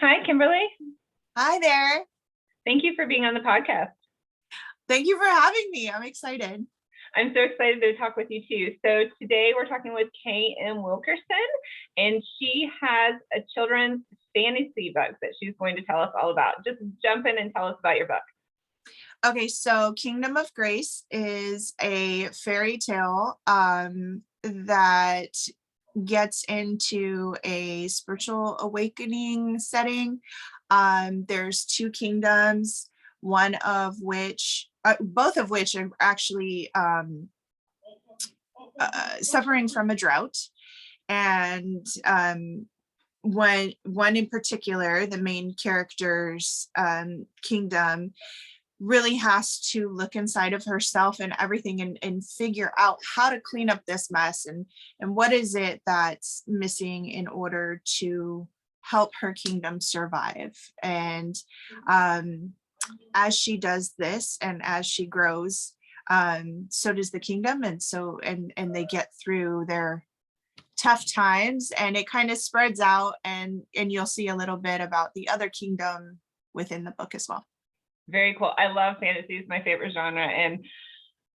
Hi, Kimberly. Hi there. Thank you for being on the podcast. Thank you for having me. I'm excited. I'm so excited to talk with you too. So today we're talking with KM Wilkerson, and she has a children's fantasy book that she's going to tell us all about. Just jump in and tell us about your book. Okay, so Kingdom of Grace is a fairy tale that gets into a spiritual awakening setting. There's two kingdoms, one of which, both of which are actually suffering from a drought. And one in particular, the main character's kingdom, really has to look inside of herself and everything and figure out how to clean up this mess and what is it that's missing in order to help her kingdom survive. And as she does this and as she grows, so does the kingdom, and they get through their tough times, and it kind of spreads out, and you'll see a little bit about the other kingdom within the book as well. Very cool. I love fantasy. It's my favorite genre, and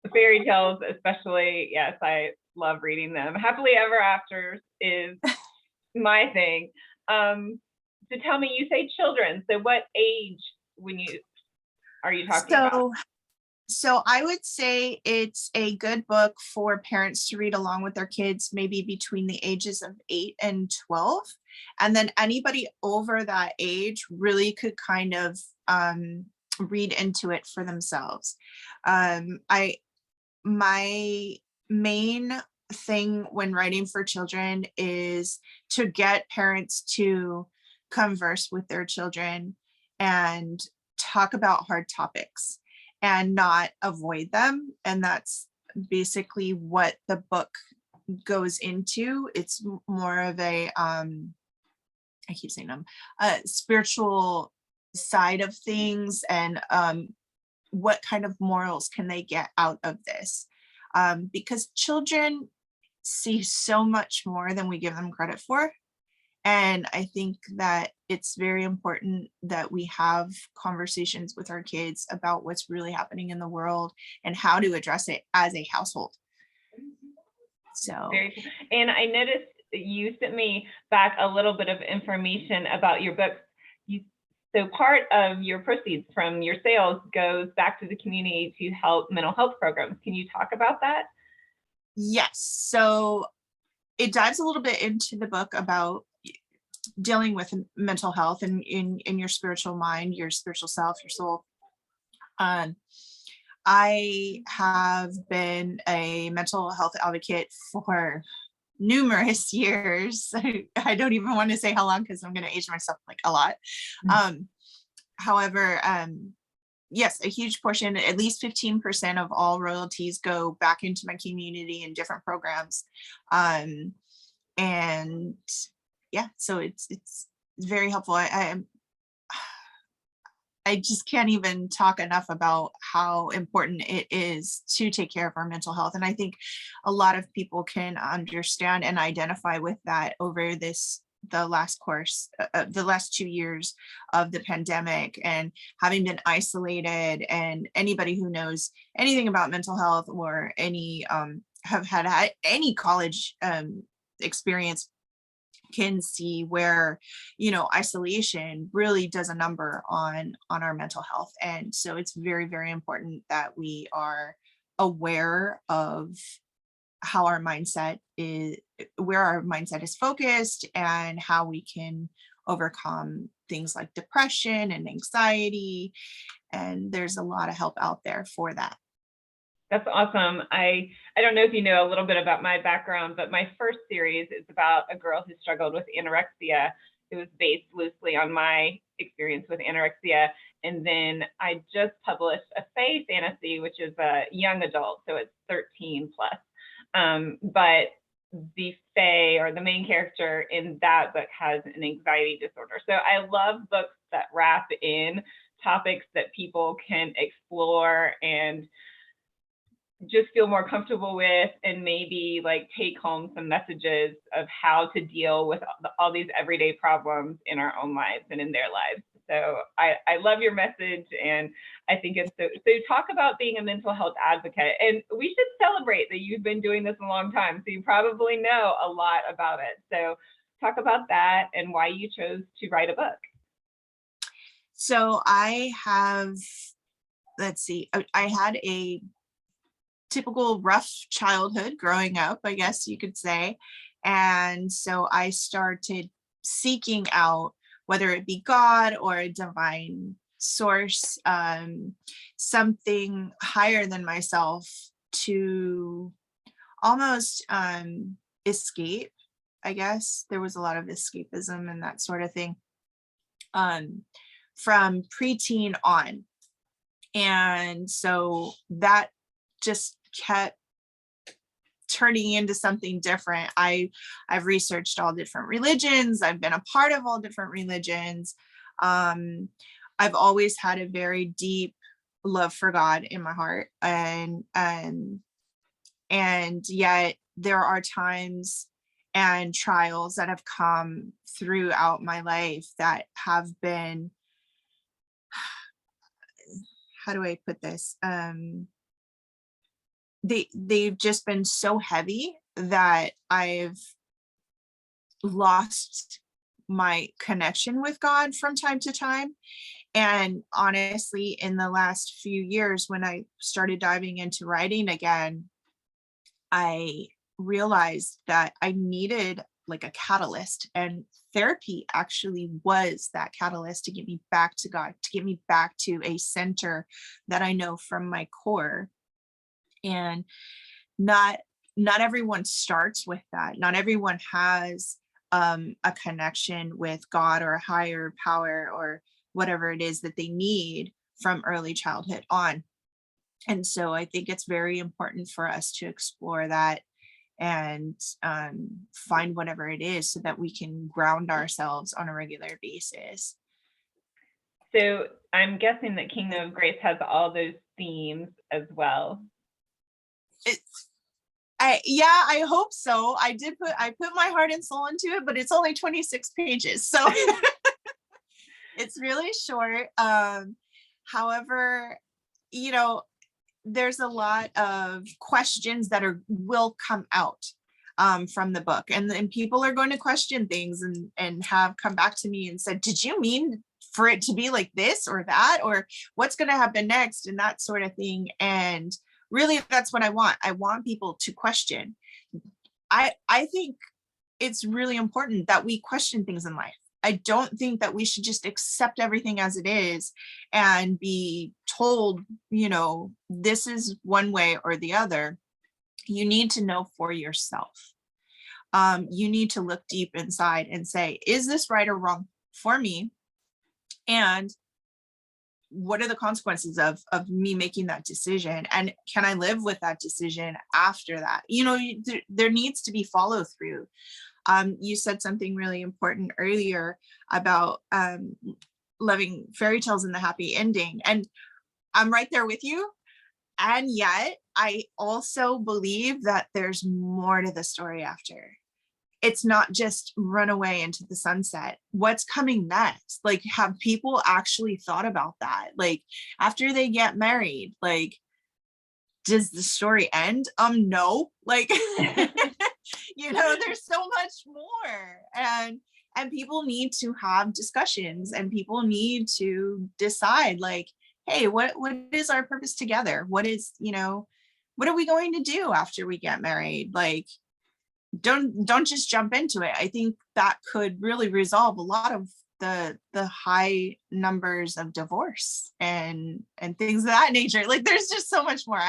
the fairy tales especially. Yes, I love reading them. Happily Ever After is my thing. So tell me, you say children. So what age are you talking about? So I would say it's a good book for parents to read along with their kids, maybe between the ages of 8 and 12. And then anybody over that age really could kind of read into it for themselves. My main thing when writing for children is to get parents to converse with their children and talk about hard topics and not avoid them. And that's basically what the book goes into. It's more of a I keep saying them, spiritual side of things, and what kind of morals can they get out of this? Because children see so much more than we give them credit for. And I think that it's very important that we have conversations with our kids about what's really happening in the world and how to address it as a household. So, and I noticed you sent me back a little bit of information about your book. So part of your proceeds from your sales goes back to the community to help mental health programs. Can you talk about that? Yes. So it dives a little bit into the book about dealing with mental health and in your spiritual mind, your spiritual self, your soul. I have been a mental health advocate for numerous years. I don't even want to say how long because I'm going to age myself like a lot. However, yes, a huge portion, at least 15% of all royalties go back into my community in different programs. And yeah, so it's very helpful. I just can't even talk enough about how important it is to take care of our mental health. And I think a lot of people can understand and identify with that over the last 2 years of the pandemic and having been isolated. And anybody who knows anything about mental health or any have had any college experience can see where, isolation really does a number on our mental health. And so it's very, very important that we are aware of how our mindset is, where our mindset is focused, and how we can overcome things like depression and anxiety. And there's a lot of help out there for that. That's awesome. I don't know if you know a little bit about my background, but my first series is about a girl who struggled with anorexia. It was based loosely on my experience with anorexia. And then I just published a fae fantasy, which is a young adult, so it's 13 plus. But the fae, or the main character in that book, has an anxiety disorder. So I love books that wrap in topics that people can explore and just feel more comfortable with, and maybe like take home some messages of how to deal with all these everyday problems in our own lives and in their lives. So I love your message, and I think it's so talk about being a mental health advocate, and we should celebrate that you've been doing this a long time, so you probably know a lot about it. So talk about that and why you chose to write a book. So I have, let's see, I had a typical rough childhood growing up, I guess you could say. And so I started seeking out, whether it be God or a divine source, something higher than myself, to almost escape. I guess there was a lot of escapism and that sort of thing from preteen on. And so that just kept turning into something different. I've researched all different religions. I've been a part of all different religions. I've always had a very deep love for God in my heart, and yet there are times and trials that have come throughout my life that have been, how do I put this? They've just been so heavy that I've lost my connection with God from time to time. And honestly, in the last few years, when I started diving into writing again, I realized that I needed like a catalyst, and therapy actually was that catalyst to get me back to God, to get me back to a center that I know from my core. And not everyone starts with that. Not everyone has a connection with God or a higher power or whatever it is that they need from early childhood on. And so I think it's very important for us to explore that and find whatever it is so that we can ground ourselves on a regular basis. So I'm guessing that Kingdom of Grace has all those themes as well. I hope so. I put my heart and soul into it, but it's only 26 pages. So it's really short. However, there's a lot of questions that will come out from the book, and people are going to question things and have come back to me and said, did you mean for it to be like this or that, or what's going to happen next, and that sort of thing. And really, that's what I want. I want people to question. I think it's really important that we question things in life. I don't think that we should just accept everything as it is and be told, this is one way or the other. You need to know for yourself. You need to look deep inside and say, is this right or wrong for me? And what are the consequences of me making that decision? And can I live with that decision after that? There needs to be follow through. You said something really important earlier about loving fairy tales and the happy ending. And I'm right there with you. And yet I also believe that there's more to the story after. It's not just run away into the sunset. What's coming next? Like, have people actually thought about that? Like, after they get married, like, does the story end? No. Like, there's so much more. And people need to have discussions, and people need to decide, like, hey, what is our purpose together? What are we going to do after we get married? Like, don't just jump into it. I think that could really resolve a lot of the high numbers of divorce and things of that nature. Like, there's just so much more.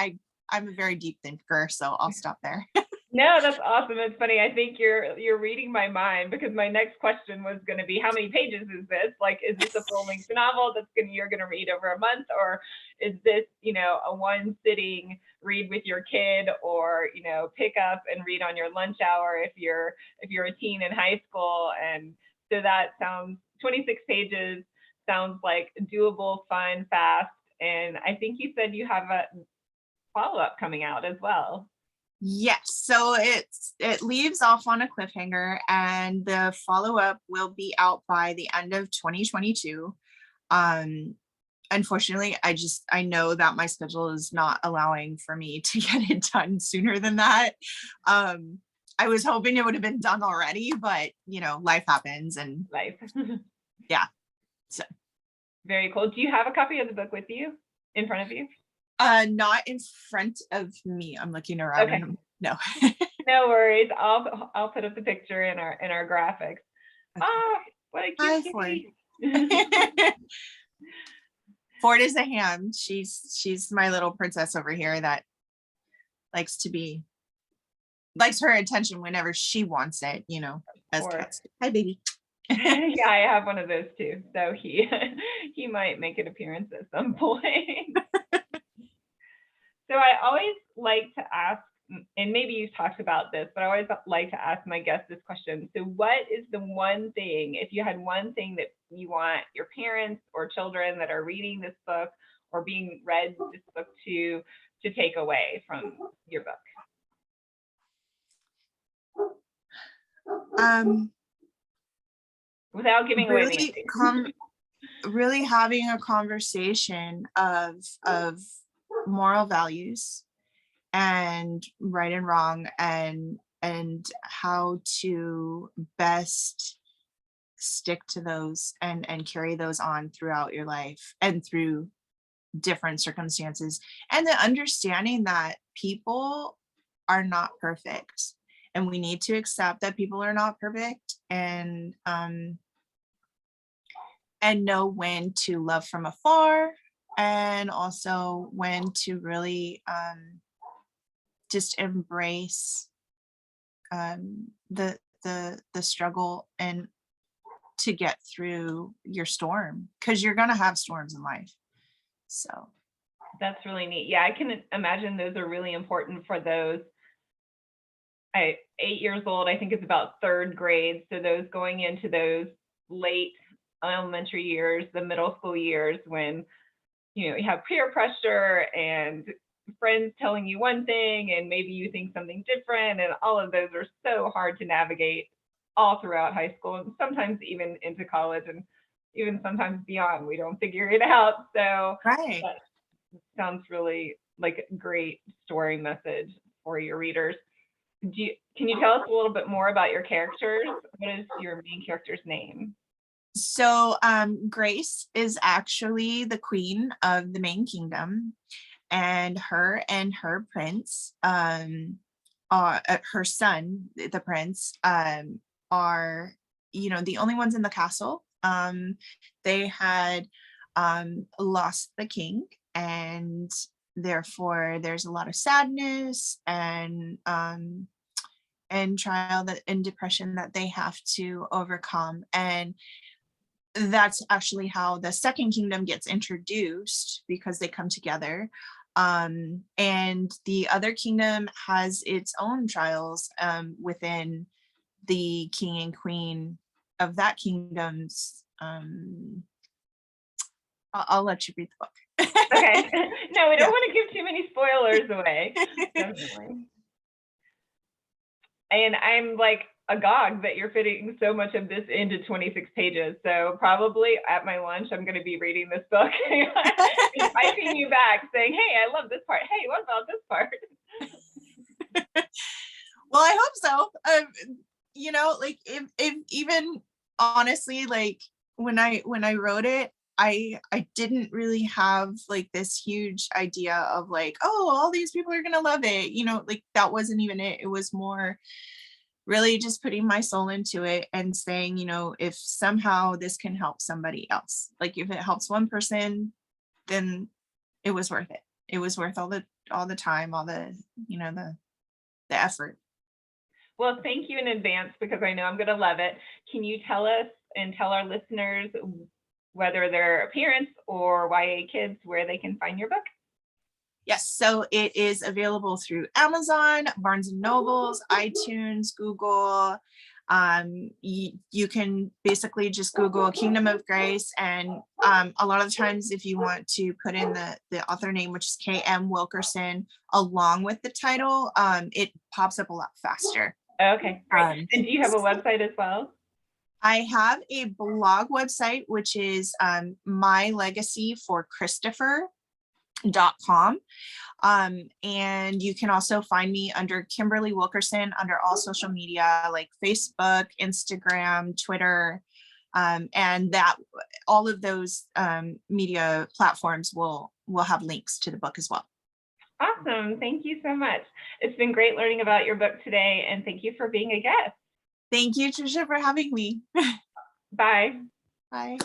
I'm a very deep thinker, so I'll stop there. No, that's awesome. It's funny. I think you're reading my mind, because my next question was going to be, how many pages is this? Like, is this a full-length novel you're going to read over a month, or is this, a one sitting read with your kid, or pick up and read on your lunch hour if you're a teen in high school? And so that sounds 26 pages sounds like doable, fun, fast. And I think you said you have follow-up coming out as well. Yes, so it leaves off on a cliffhanger, and the follow-up will be out by the end of 2022. Unfortunately, I know that my schedule is not allowing for me to get it done sooner than that. I was hoping it would have been done already, but life happens, and Life. yeah. So Very cool. Do you have a copy of the book with you, in front of you? not in front of me. I'm looking around. Okay. And no. No worries. I'll put up the picture in our graphics. Okay. Oh, what a Hi, cute Ford. kitty. Ford is a ham. She's my little princess over here that likes her attention whenever she wants it, as cats do. Hi, baby. Yeah, I have one of those too. So he might make an appearance at some point. So I always like to ask, and maybe you've talked about this, but I always like to ask my guests this question. So what is the one thing, if you had one thing that you want your parents or children that are reading this book or being read this book to take away from your book? Without giving away the ending. Really having a conversation of moral values and right and wrong, and how to best stick to those and carry those on throughout your life and through different circumstances, and the understanding that people are not perfect, and we need to accept that people are not perfect, and know when to love from afar, and also when to really just embrace the struggle and to get through your storm, because you're going to have storms in life. So that's really neat. Yeah, I can imagine those are really important for those 8 years old. I think it's about third grade. So those going into those late elementary years, the middle school years, when you have peer pressure and friends telling you one thing and maybe you think something different, and all of those are so hard to navigate all throughout high school, and sometimes even into college, and even sometimes beyond. We don't figure it out. So right. that sounds really like a great story message for your readers. Can you tell us a little bit more about your characters? What is your main character's name? So Grace is actually the queen of the main kingdom, and her prince, her son, the prince, are the only ones in the castle. They had lost the king, and therefore there's a lot of sadness and trial and depression that they have to overcome, and that's actually how the second kingdom gets introduced, because they come together. And the other kingdom has its own trials within the king and queen of that kingdom's. I'll let you read the book. Okay. No, we don't want to give too many spoilers away. Definitely. And I'm like agog that you're fitting so much of this into 26 pages. So probably at my lunch, I'm going to be reading this book, inviting you back, saying, "Hey, I love this part. Hey, what about this part?" Well, I hope so. Like if even honestly, like when I wrote it, I didn't really have like this huge idea of like, oh, all these people are gonna love it. Like that wasn't even it. It was more really just putting my soul into it and saying, if somehow this can help somebody else, like if it helps one person, then it was worth it. It was worth all the time, all the, the effort. Well, thank you in advance, because I know I'm going to love it. Can you tell us and tell our listeners, whether they're parents or YA kids, where they can find your book? Yes, so it is available through Amazon, Barnes and Nobles, iTunes, Google, You can basically just Google Kingdom of Grace, and a lot of times if you want to put in the author name, which is KM Wilkerson, along with the title, it pops up a lot faster. Okay, great. And do you have a website as well? I have a blog website, which is mylegacyforchristopher.com. And you can also find me under Kimberly Wilkerson under all social media like Facebook, Instagram, Twitter, and that all of those media platforms will have links to the book as well. Awesome. Thank you so much. It's been great learning about your book today, and thank you for being a guest. Thank you, Trisha, for having me. Bye. Bye.